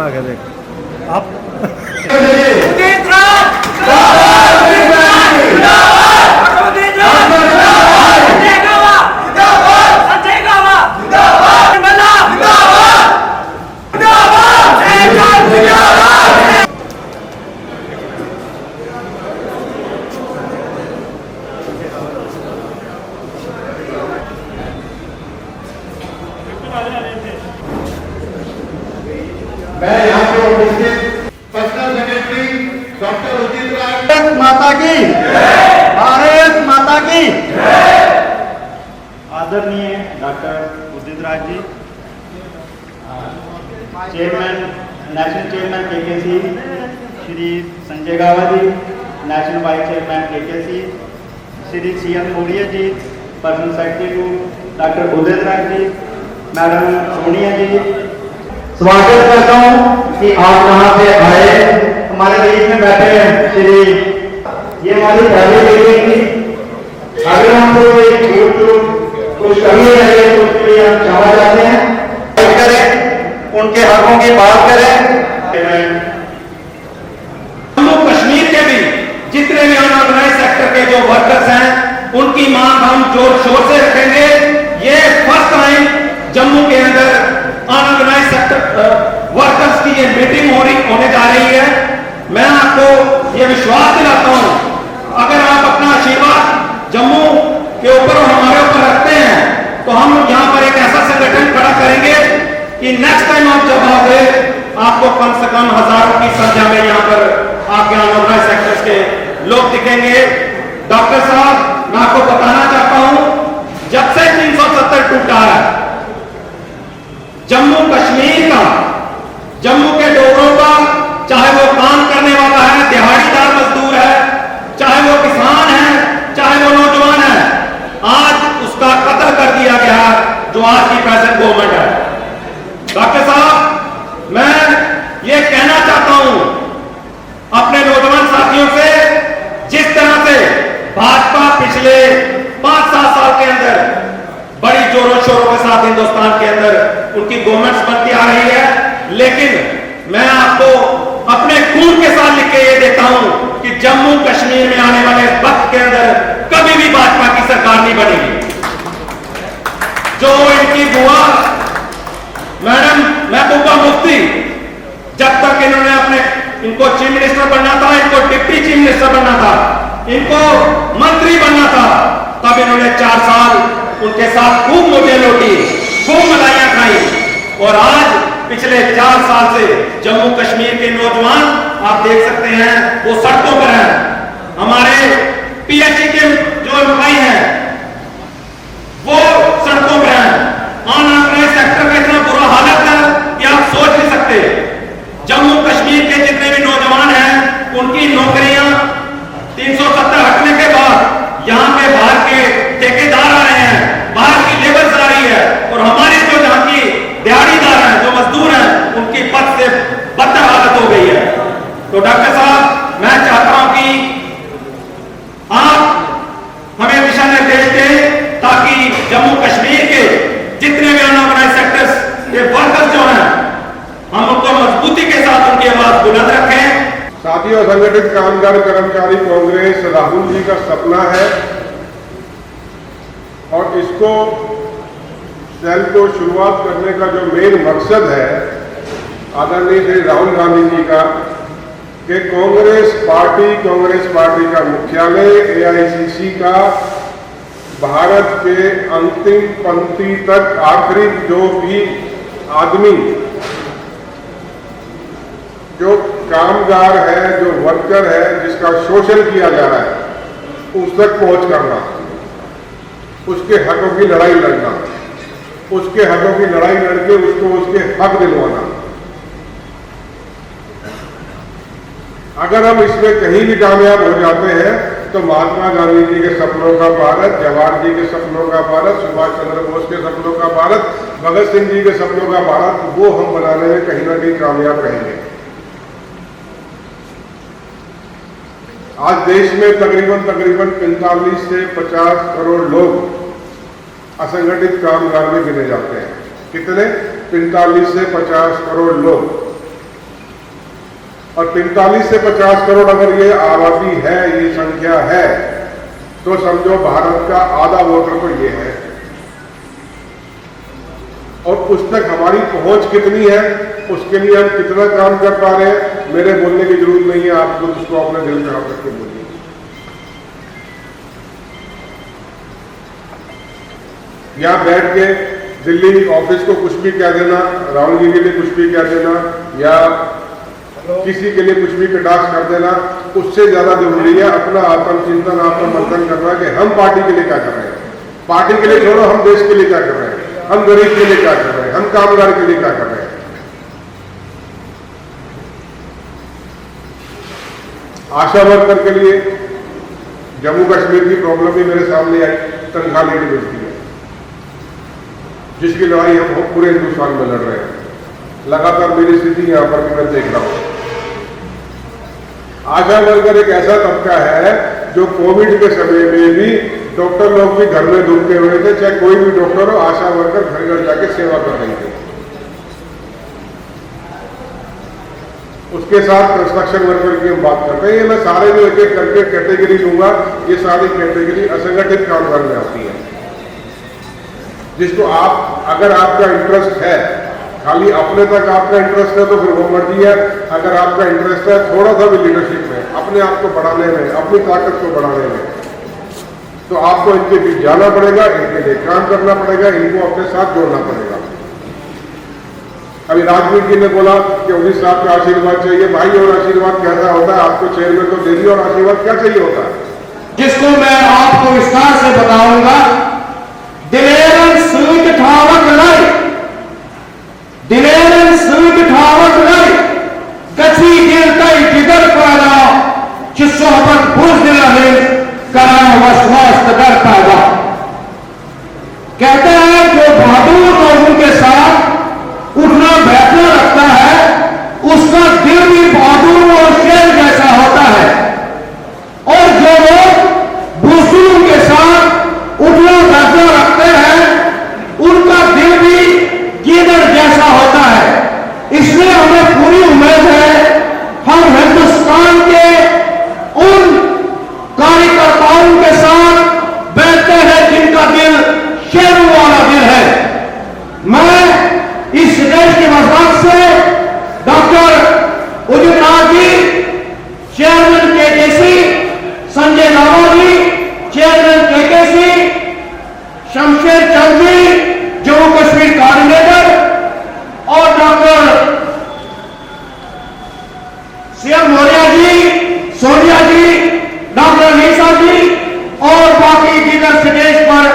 अपना आगे देख आप मैं यहाँ पे उपस्थित personal secretary doctor Udit Raj, Bharat Mata की, भारत माता की। आदरणीय doctor Udit Raj ji, chairman, national chairman KKC Shri Sanjay Gawa ji, national vice chairman KKC Shri CN Maurya ji, personal secretary to doctor Udit Raj ji, madam Sonia ji, स्वागत करता हूं कि आप यहाँ पे आए। हमारे बीच में बैठे हैं श्री, ये हमारी पहली मीटिंग थी। अगर हमको कुछ कमी है तो उसके लिए हम क्षमा चाहते हैं, करें उनके हकों की बात करें। जम्मू कश्मीर के भी जितने भी अनऑर्गेनाइज सेक्टर के जो वर्कर्स हैं उनकी मांग हम जोर शोर से रखेंगे। ये फर्स्ट टाइम जम्मू के अंदर अनऑर्गेनाइज सेक्टर वर्कर्स की ये मीटिंग होने जा रही है। मैं आपको ये विश्वास दिलाता हूं, अगर आप अपना आशीर्वाद जम्मू के ऊपर और हमारे ऊपर रखते हैं तो हम यहाँ पर एक ऐसा संगठन खड़ा करेंगे कि नेक्स्ट टाइम आप जब आओगे आपको कम से कम हजारों की संख्या में यहाँ पर आपके अनऑर्गेनाइज सेक्टर्स के लोग दिखेंगे। डॉक्टर साहब, मैं आपको बताना चाहता हूं, जब से 370 टूटा है, जम्मू कश्मीर का, जम्मू के डोगरों का, चाहे वो काम करने वाला है, दिहाड़ीदार मजदूर है, चाहे वो किसान है, चाहे वो नौजवान है, आज उसका कत्ल कर दिया गया जो आज की प्रेजेंट गवर्नमेंट है। डॉक्टर साहब, मैं ये कहना चाहता हूं अपने नौजवान साथियों से, जिस तरह से भाजपा पिछले 5-7 साल के अंदर बड़ी जोरों शोरों के साथ हिंदुस्तान के अंदर उनकी गवर्नमेंट्स बनती आ रही है, लेकिन मैं आपको अपने खून के साथ लिख के ये देता हूं कि जम्मू कश्मीर में आने वाले वक्त के अंदर कभी भी भाजपा की सरकार नहीं बनेगी। जो इनकी बुआ मैडम महबूबा मुफ्ती, जब तक इनको चीफ मिनिस्टर बनना था, इनको डिप्टी चीफ मिनिस्टर बनना था, इनको मंत्री बनना था, तब इन्होंने 4 साल उनके साथ खूब मुझे लौटी, खूब मलाइयां खाई, और आज पिछले 4 साल से जम्मू कश्मीर के नौजवान आप देख सकते हैं वो सड़कों पर हैं। हमारे PHE के जो एम्प्लॉय हैं वो सड़कों पर हैं। अनऑर्गेनाइज सेक्टर का इतना बुरा हालत है कि आप सोच नहीं सकते। जम्मू कश्मीर के जितने भी नौजवान हैं उनकी नौकरियां 370 हटने के बाद यहाँ पे बाहर के ठेकेदार आ रहे हैं, बाहर की लेबर आ रही है, और हमारे जो यहाँ की दिहाड़ीदार हैं, जो मजदूर हैं, उनकी पद से बदतर हालत हो गई है। तो डॉक्टर साहब, मैं चाहता हूं कि आप हमें दिशा निर्देश दें ताकि जम्मू कश्मीर के जितने भी अनऑर्गेनाइज सेक्टर्स के वर्कर्स जो हैं, हम उनको मजबूती के साथ उनकी आवाज बुलंद रखें। साथियों, संगठित कामगार कर्मचारी कांग्रेस राहुल जी का सपना है, और इसको सेल को शुरुआत करने का जो मेन मकसद है आदरणीय श्री राहुल गांधी जी का, कि कांग्रेस पार्टी का मुख्यालय AICC का भारत के अंतिम पंक्ति तक आखिरी जो भी आदमी, जो कामगार है, जो वर्कर है, जिसका शोषण किया जा रहा है, उस तक पहुंच करना, उसके हकों की लड़ाई लड़ना, उसके हकों की लड़ाई लड़के उसको उसके हक दिलवाना। अगर हम इसमें कहीं भी कामयाब हो जाते हैं तो महात्मा गांधी जी के सपनों का भारत, जवाहर जी के सपनों का भारत, सुभाष चंद्र बोस के सपनों का भारत, भगत सिंह जी के सपनों का भारत, वो हम बनाने में कहीं ना कहीं कामयाब रहेंगे। आज देश में तकरीबन 45 से 50 करोड़ लोग असंगठित कामगार में गिने जाते हैं। कितने? 45 से 50 करोड़ लोग। और 45 से 50 करोड़ अगर ये आबादी है, ये संख्या है, तो समझो भारत का आधा वोटर तो ये है। और उस तक हमारी पहुंच कितनी है, उसके लिए हम कितना काम कर पा रहे हैं, मेरे बोलने की जरूरत नहीं है, आप खुद उसको अपने दिल पे हाथ रख के बोलिए। यहां बैठ के दिल्ली ऑफिस को कुछ भी कह देना, राहुल जी के लिए कुछ भी कह देना, या किसी के लिए कुछ भी कटाक्ष कर देना, उससे ज्यादा जरूरी है अपना आत्मचिंतन, आत्ममंथन करना कि हम पार्टी के लिए क्या कर रहे हैं। पार्टी के लिए छोड़ो, हम देश के लिए क्या कर रहे हैं, हम गरीब के लिए क्या कर रहे हैं, हम कामगार के लिए क्या कर रहे हैं। आशा वर्कर के लिए जम्मू कश्मीर की प्रॉब्लम भी मेरे सामने आई, तनख्वाह नहीं मिलती है, जिसकी लड़ाई हम पूरे हिंदुस्तान में लड़ रहे हैं। लगातार मेरी स्थिति यहां पर भी मैं देख रहा हूं। आशा वर्कर एक ऐसा तबका है जो कोविड के समय में भी डॉक्टर लोग भी घर में डूबते हुए थे, चाहे कोई भी डॉक्टर हो, आशा वर्कर घर घर जाके सेवा कर रही थी। उसके साथ कंस्ट्रक्शन वर्कर की हम बात करते हैं। ये मैं सारे जो एक एक करके कैटेगरी लूंगा, ये सारी कैटेगरी असंगठित कामगार में आती है, जिसको आप, अगर आपका इंटरेस्ट है, खाली अपने तक आपका इंटरेस्ट है तो फिर वो मर्जी है। अगर आपका इंटरेस्ट है थोड़ा सा भी लीडरशिप में, अपने आप को बढ़ाने में, अपनी ताकत को बढ़ाने में, तो आपको इनके बीच जाना पड़ेगा, इनके लिए काम करना पड़ेगा, इनको अपने साथ जोड़ना पड़ेगा। अभी राजवीर जी ने बोला कि उदित साहब का आशीर्वाद चाहिए। भाई, और आशीर्वाद कैसा होता है? आपको चेयरमैन तो दे दिया, और आशीर्वाद क्या चाहिए होता है, जिसको मैं आपको विस्तार से बताऊंगा। दिलेरन सूट ठावक लड़ाई, दिलेरन सूट ठावक लड़ाई, गची दिल कई जिगर पैदा, सोहबत बुझ दिल है, करा वसवास डर पैदा। कहते हैं जो बहादुर लोगों के साथ उठना बैठना रखता है, उसका दिल भी बहादुर और शेर जैसा होता है। और जो लोग बुजुर्गों के साथ उठना बैठना रखते हैं, उनका दिल भी गीदड़ जैसा होता है। इसलिए हमें पूरी उम्मीद है, हम हिंदुस्तान के उन कार्यकर्ताओं के साथ बैठते हैं जिनका दिल शेरों वाला दिल है। मैं इस देश के मजाक से डॉक्टर उदित Nath ji, chairman KKC, Sanjay Rawat ji, chairman KKC, Shamsher Chand ji, Jammu Kashmir coordinator, और डॉक्टर सीएम मौर्य जी, सोनिया जी, डॉक्टर नीसा जी और बाकी दीगर स्टेज पर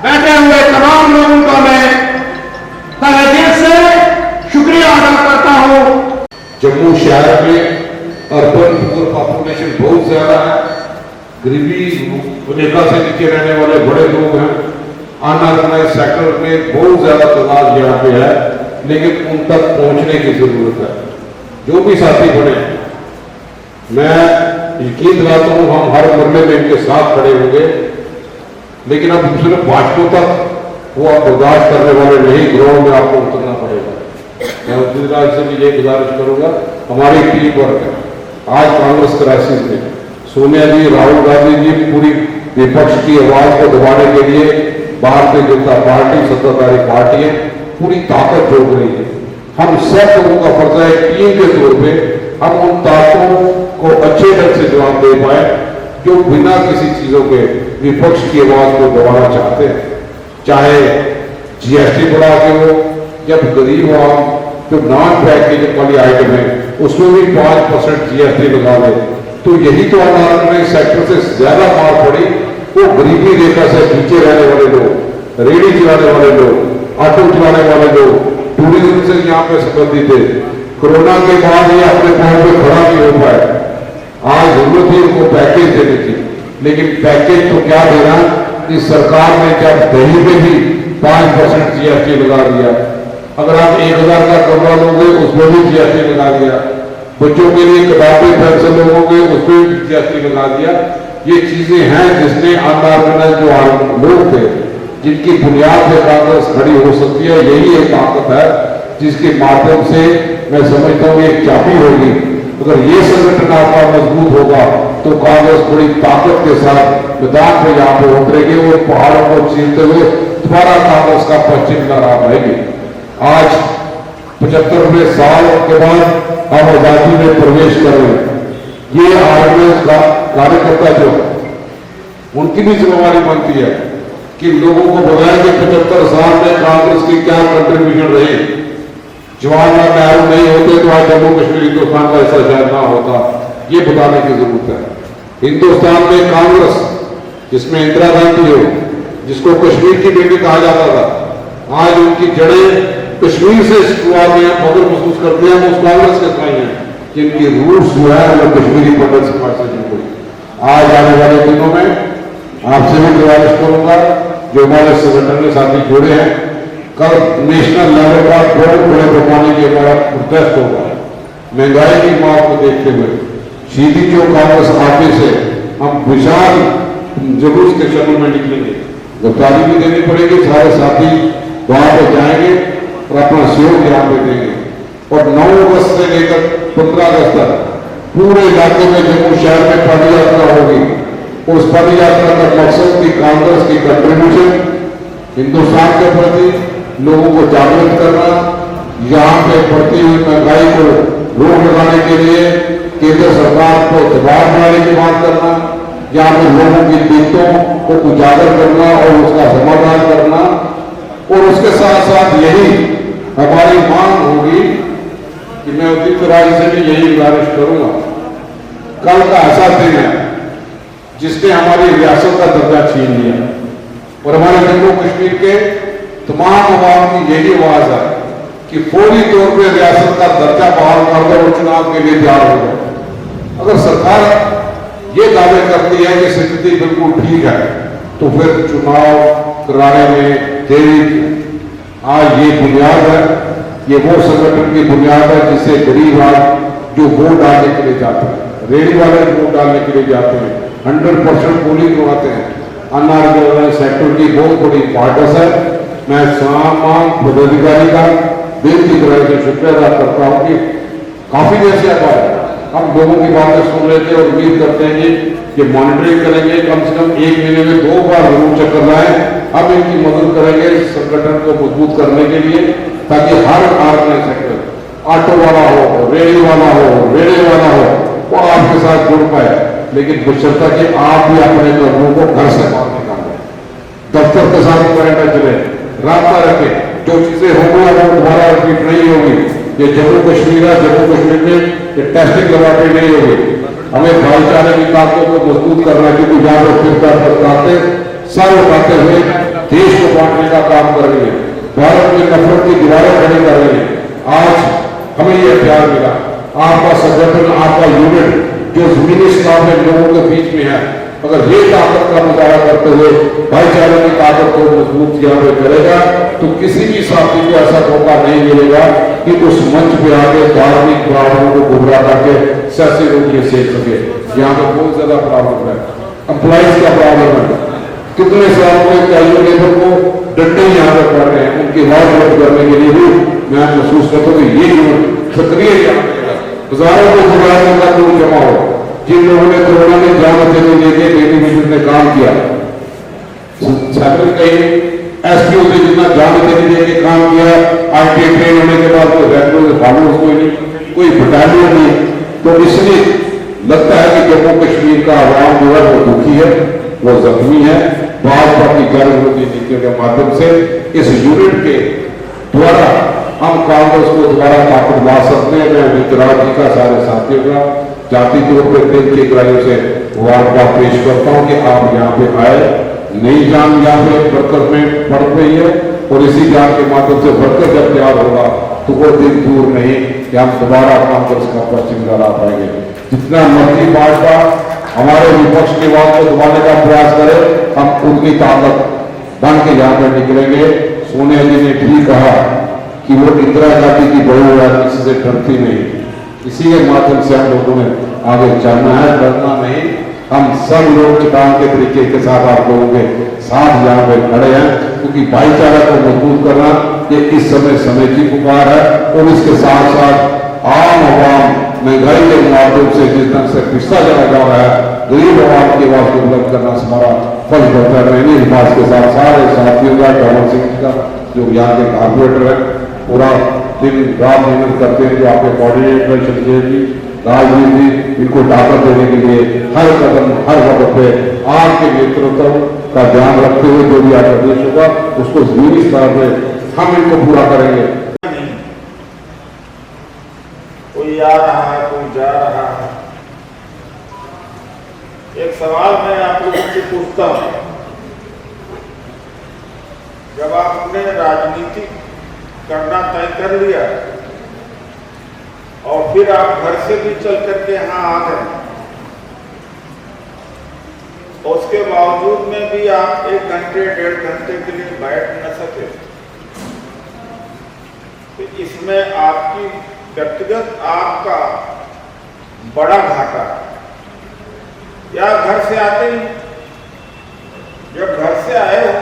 बैठे हुए तमाम लोगों का मैं तहे दिल से शुक्रिया अदा करता हूं। जम्मू शहर में अर्बन पुअर पॉपुलेशन बहुत ज्यादा है, गरीबी रेखा से नीचे रहने वाले बड़े लोग हैं, अनऑर्गेनाइज सेक्टर में बहुत ज्यादा तादाद यहाँ पे है, लेकिन उन तक पहुंचने की जरूरत है। जो भी साथी बने, मैं यकीन दिलाता हूँ हम हर मरने में इनके साथ खड़े होंगे, लेकिन अब सिर्फ भाजपा तक वो आप बर्दाश्त करने वाले नहीं, ग्राउंड में आपको उतरना पड़ेगा। मैं गुजरात से भी ये गुजारिश करूंगा, हमारी टीम वर्क है। आज कांग्रेस क्राइसिस में सोनिया जी, राहुल गांधी जी पूरी विपक्ष की आवाज को दबाने के लिए भारतीय जनता पार्टी सत्ताधारी पार्टी है, पूरी ताकत झोंक रही है। हम सब लोगों का फर्ज है टीम के तौर पे हम उन ताकतों को अच्छे ढंग से जवाब दे पाए जो बिना किसी चीजों के विपक्ष की आवाज को दबाना चाहते हैं। चाहे जीएसटी बढ़ा के हो, जब गरीब आम जो नॉन पैकेज वाली आइटम है उसमें भी 5% जीएसटी लगा दे, तो यही तो अनऑर्गेनाइज सेक्टर से ज्यादा मार पड़ी। वो गरीबी रेखा से नीचे रहने वाले लोग, रेडी चलाने वाले लोग, ऑटो चलाने वाले लोग, टूरिज्म से यहाँ पे संबंधित थे। कोरोना के बाद ये अपने पैर पे खड़ा नहीं हो पाए। आज जरूरत है उनको पैकेज देने की, लेकिन पैकेज तो क्या देना, इस सरकार ने जब दही पे भी 5% जीएसटी लगा दिया। अगर आप 1000 का कमरा लोगे उसमें भी जीएसटी लगा दिया, बच्चों के लिए किताबें पेंसिल लोगोगे उसमें भी जीएसटी लगा दिया। ये चीजें हैं जिसने अनऑर्गेनाइज जो लोग थे, जिनकी बुनियाद पे कांग्रेस खड़ी हो सकती है, यही एक ताकत है जिसके माध्यम से मैं समझता हूँ एक चाबी होगी। अगर ये संगठन आपका मजबूत होगा तो कांग्रेस बड़ी ताकत के साथ मैदान में यहाँ पे उतरेगी और पहाड़ों को चीरते हुए दोबारा कांग्रेस का पश्चिम लहराव रहेगी। आज 75वें साल के बाद हम आजादी में प्रवेश कर रहे हैं। ये आरएसएस का कार्यकर्ता जो उनकी भी जिम्मेवारी बनती है कि लोगों को बताया कि 75 साल में कांग्रेस की क्या कंट्रीब्यूशन रही। जवाहरलाल नेहरू नहीं होते तो आज जम्मू कश्मीर हिंदुस्तान का ऐसा शायद ना होता, ये बताने की जरूरत है। हिंदुस्तान में कांग्रेस जिसमें इंदिरा गांधी हो, जिसको कश्मीर की बेटी कहा जाता था, आज उनकी जड़ें कश्मीर से शुरुआत में मगर महसूस करते हैं उस कांग्रेस के साथ हैं जिनकी रूट्स जो है वो कश्मीरी पंडित समाज से जुड़ी हुई। आज आने वाले दिनों में आपसे भी गुजारिश करूंगा जो हमारे संगठन के साथी जुड़े हैं, कल नेशनल लेवल का बहुत बड़े पैमाने की हमारा प्रोटेस्ट होगा। महंगाई की मार को देखते हुए सीधी जो कांग्रेस आगे से हम विशाल जुलूस के शक्ल में निकलेंगे, गिरफ्तारी भी देनी पड़ेगी, सारे साथी वहां पे जाएंगे और अपना सहयोग यहाँ पे देंगे। और 9 अगस्त से लेकर 15 अगस्त तक पूरे इलाके में जम्मू शहर में पद यात्रा होगी। उस पद यात्रा का मकसद की कांग्रेस की कंट्रीब्यूशन हिंदुस्तान के प्रति लोगों को जागृत करना, यहाँ पे बढ़ती हुई महंगाई को रोक लगाने के लिए केंद्र सरकार को दबाव बनाने की बात करना, यहाँ पे लोगों की दिक्कतों को उजागर करना और उसका समाधान करना। और उसके साथ साथ यही हमारी मांग होगी कि मैं उदित राय से भी यही गुजारिश करूंगा, कल का ऐसा दिन है जिसने हमारी रियासत का दर्जा छीन लिया और हमारे जम्मू कश्मीर के तमाम अवाम की यही आवाज है कि फौरी तौर पर रियासत का दर्जा बहाल कर दो और चुनाव के लिए तैयार हो जाए। अगर सरकार ये दावे करती है कि स्थिति बिल्कुल ठीक है तो फिर चुनाव कराने में देरी। आज ये बुनियाद है, ये वो संगठन की बुनियाद है जिससे गरीब आज जो वोट डालने के लिए जाते हैं, रेडी वाले वोट डालने के लिए जाते हैं, 100% पोलिंग करवाते हैं। अनऑर्गेनाइज्ड सेक्टर की बहुत बड़ी इम्पोर्टेंस है। मैं तमाम पदाधिकारी का दिल की तरह से शुक्रिया अदा करता हूँ कि काफी देर से हम लोगों की बातें सुन रहे थे और उम्मीद करते हैं कि मॉनिटरिंग करेंगे, कम से कम 1 महीने में 2 बार जरूर चक्कर लाएं। हम इनकी मदद करेंगे संगठन को मजबूत करने के लिए, ताकि हर ऑर्गेनाइज सेक्टर, ऑटो वाला हो, रेल वाला हो, रेलवे वाला हो, वो आपके साथ जुड़ पाए। लेकिन बशर्ते कि आप भी अपने कर्मों को घर से बाहर निकालें, दफ्तर के साथ करना चले, रास्ता रखें। जो चीजें होंगी वो दोबारा रिपीट नहीं होगी। ये जम्मू कश्मीर है, जम्मू कश्मीर में ये टेस्टिंग लेबोरेटरी नहीं होगी। हमें भाईचारे की ताकतों को मजबूत करना है, क्योंकि जहां पर फिर सर उठाते हुए देश को बांटने का काम कर रही है, भारत में नफरत की दीवारें खड़ी कर रही है। आज हमें ये प्यार मिला, आपका संगठन, आपका यूनिट जो जमीनी स्तर में लोगों के बीच में है, अगर ये ताकत का मुजाहरा करते हुए भाईचारे की ताकत को मजबूत यहाँ पे करेगा तो किसी भी साथी को ऐसा मौका नहीं मिलेगा कि उस मंच पे आगे धार्मिक भावनाओं को गुमराह करके सियासी रोटियां सेक सके। यहाँ पे बहुत ज्यादा प्रॉब्लम है, एम्प्लॉइज का प्रॉब्लम है। कितने सालों में कैजुअल लेबर को डंडे यहाँ पे पड़ रहे हैं, उनकी आवाज रद्द करने के लिए भी मैं महसूस करता हूँ कि ये सक्रिय हजारों को गुजारने का लोग जमा हो। जिन लोगों ने कोरोना में जान देने लेके टेलीविजन ने काम किया, कहीं एसपीओ से जितना जान देने लेके काम किया, आईटी ट्रेन होने के बाद कोई रेगुलर फॉलोअर्स कोई नहीं, कोई बटालियन नहीं। तो इसलिए लगता है कि जम्मू कश्मीर का आवाम जो है वो दुखी है, वो जख्मी है। भाजपा की गर्भवती नीतियों के माध्यम से इस यूनिट के द्वारा हम कांग्रेस को दोबारा ताकत ला सकते हैं। मैं वितराज जी का, सारे साथियों का जाति तौर पर दिल की गहराइयों से मुबारकबाद पेश करता हूँ कि आप यहाँ पे आए। नई जान यहाँ पे बरकत में पड़ रही है और इसी जान के माध्यम से बरकत जब तैयार होगा तो वो दिन दूर नहीं कि हम दोबारा कांग्रेस का पश्चिम ला पाएंगे। जितना मर्जी भाजपा हमारे विपक्ष की बात को दबाने का प्रयास करे, हम उतनी ताकत बन के यहाँ पर निकलेंगे। सोनिया जी ने ठीक कहा कि वो इंदिरा गांधी की बहू है, किसी से डरती नहीं। इसी के माध्यम से हम लोगों ने आगे चलना है, डरना नहीं। हम सब लोग चट्टान के तरीके के साथ आप लोगों के साथ यहाँ पे खड़े हैं, क्योंकि भाईचारा को मजबूत करना ये इस समय की पुकार है। और इसके साथ साथ करना हमारा फल होता है। मैंने हिमास के साथ सारे साथियों का, कंवर सिंह जी का जो यहाँ के कारपोरेटर है, पूरा दिन रात मेहनत करते हैं। जो आपके कोऑर्डिनेटर संजय जी, राजनीति, इनको ताकत देने के लिए हर कदम हर वक्त पे आपके नेतृत्व का ध्यान रखते हुए जो भी आदेश होगा उसको जमीनी स्तर पे हम इनको पूरा करेंगे। कोई आ रहा है, कोई जा रहा है। एक सवाल मैं आप लोगों से पूछता हूं, जब आपने राजनीति करना तय कर लिया और फिर आप घर से भी चल करके यहाँ आ गए, उसके बावजूद में भी आप 1 घंटे 1.5 घंटे के लिए बैठ न सके, तो इसमें आपकी व्यक्तिगत आपका बड़ा घाटा। या घर से आते ही, जब घर से आए हो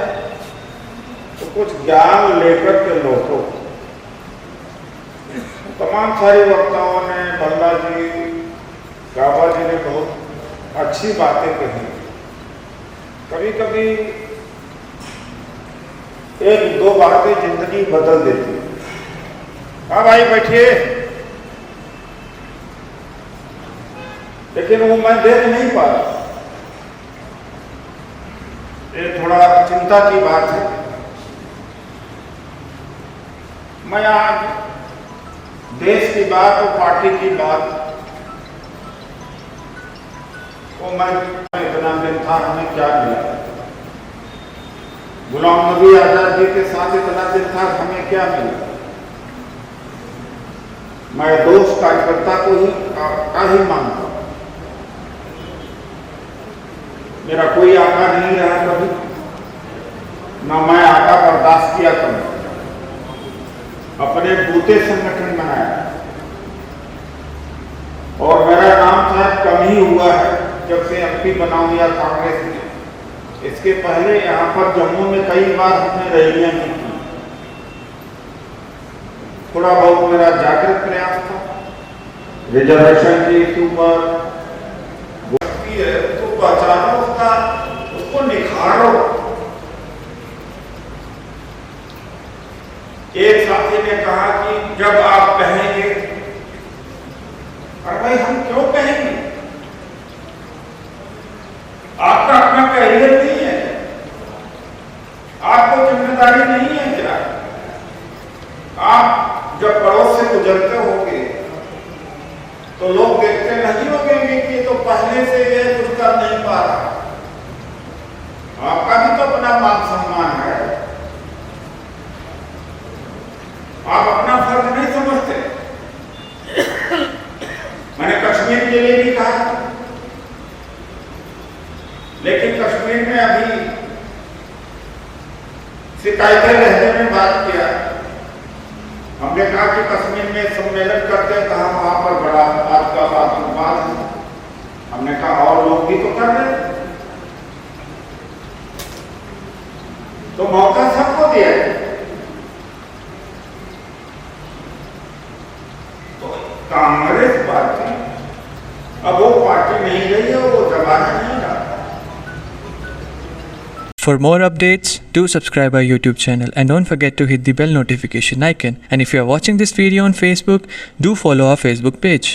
तो कुछ ज्ञान लेकर के लौटो। तमाम सारे वक्ताओं ने, बल्ला जी, गाबा जी ने बहुत अच्छी बातें कही। कभी कभी 1-2 बातें जिंदगी बदल देती। हाँ भाई बैठिए, लेकिन वो मैं देख नहीं पा रहा। ये थोड़ा चिंता की बात है। मैं आज देश की बात और पार्टी की बात को मैं इतना दिन था, हमें क्या मिला? गुलाम नबी आजाद जी के साथ इतना दिन था, हमें क्या मिला? मैं दोस्त कार्यकर्ता को ही का ही मानता हूं। मेरा कोई आका नहीं रहा कभी, ना मैं आका बर्दाश्त किया कभी। अपने बूते संगठन बनाया और मेरा नाम शायद कम ही हुआ है जब से एमपी बना हुआ कांग्रेस ने। इसके पहले यहाँ पर जम्मू में कई बार हमने रैलियां भी की। थोड़ा बहुत मेरा जागृत प्रयास था। रिजर्वेशन के इशू पर है, उसको पहचानो, उसको निखारो। एक साथी ने कहा कि जब आप कहेंगे, अरे भाई हम क्यों कहेंगे? आपका अपना कैरियर नहीं है, आपको जिम्मेदारी नहीं है क्या? आप जब पड़ोस से गुजरते होंगे तो लोग देखते नहीं होंगे कि तो पहले से ये कुछ कर नहीं पा रहा। आपका भी तो अपना मान सम्मान है, आप अपना फर्ज नहीं समझते। मैंने कश्मीर के लिए भी कहा, लेकिन कश्मीर में अभी शिकायतें रहने में बात किया। हमने कहा कि कश्मीर में सम्मेलन करते हैं, कहा वहां पर बड़ा आपका आतंकवाद है। हमने कहा और लोग भी तो कर रहे, तो मौका सबको दिया है। तो कांग्रेस पार्टी अब वो पार्टी नहीं रही है, वो जमाना नहीं रहा। For more updates, do subscribe our YouTube channel and don't forget to hit the bell notification icon. And if you are watching this video on Facebook, do follow our Facebook page.